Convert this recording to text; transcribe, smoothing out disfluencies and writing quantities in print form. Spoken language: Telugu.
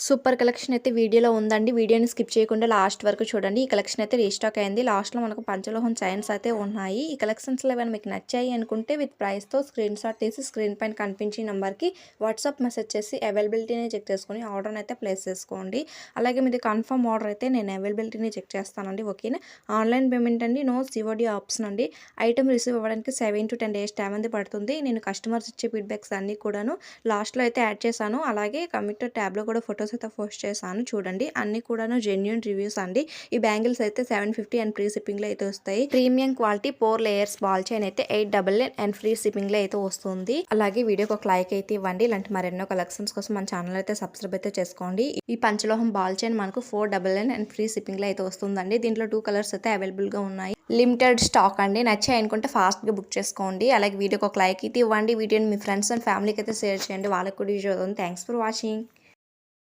సూపర్ కలెక్షన్ అయితే వీడియోలో ఉందండి. వీడియోని స్కిప్ చేయకుండా లాస్ట్ వరకు చూడండి. ఈ కలెక్షన్ అయితే రీస్టాక్ అయింది. లాస్ట్‌లో మనకు పంచలోహం చైన్స్ అయితే ఉన్నాయి. ఈ కలెక్షన్స్‌లో ఏమైనా మీకు నచ్చాయి అనుకుంటే విత్ ప్రైస్‌తో స్క్రీన్ షాట్ తీసి స్క్రీన్ పైన కనిపించే నంబర్‌కి వాట్సాప్ మెసేజ్ చేసి అవైలబిలిటీని చెక్ చేసుకొని ఆర్డర్‌ని అయితే ప్లేస్ చేసుకోండి. అలాగే మీది కన్ఫర్మ్ ఆర్డర్ అయితే నేను అవైలబిలిటీని చెక్ చేస్తానండి. ఓకేనా. ఆన్లైన్ పేమెంట్ అండి. నో సిఓడి ఆప్షన్ అండి. ఐటెమ్ రిసీవ్ అవ్వడానికి 7 to 10 డేస్ టైం అనేది పడుతుంది. నేను కస్టమర్స్ ఇచ్చే ఫీడ్‌బ్యాక్స్ అన్నీ కూడాను లాస్ట్‌లో అయితే యాడ్ చేశాను. అలాగే కమిటర్ ట్యాబ్‌లో కూడా ఫోటోస్ అయితే పోస్ట్ చేశాను చూడండి. అన్నీ కూడాను జెన్యూన్ రివ్యూస్ అండి. ఈ బ్యాంగిల్స్ అయితే 750 అండ్ ఫ్రీ షిప్పింగ్‌లో అయితే వస్తాయి. Premium quality 4 layers ball chain అయితే 899 అండ్ ఫ్రీ షిప్పింగ్‌లో అయితే వస్తుంది. అలాగే వీడియోకి ఒక లైక్ అయితే ఇవ్వండి. ఇలాంటి మరెన్నో కలెక్షన్స్ కోసం మన ఛానల్ అయితే సబ్స్క్రైబ్ అయితే చేసుకోండి. ఈ పంచలోహం బాల్ చైన్ మనకు 499 అండ్ ఫ్రీ షిప్పింగ్‌లో అయితే వస్తుందండి. దీంట్లో 2 కలర్స్ అయితే అవైలబుల్‌గా ఉన్నాయి. లిమిటెడ్ స్టాక్ అండి. నచ్చాయి అనుకుంటే ఫాస్ట్‌గా బుక్ చేసుకోండి. అలాగే వీడియోకి ఒక లైక్ అయితే ఇవ్వండి. వీడియోని మీ ఫ్రెండ్స్ అండ్ ఫ్యామిలీకి అయితే షేర్ చేయండి. వాళ్ళకి కూడా యూజ్ అవుతుంది. Thanks for watching.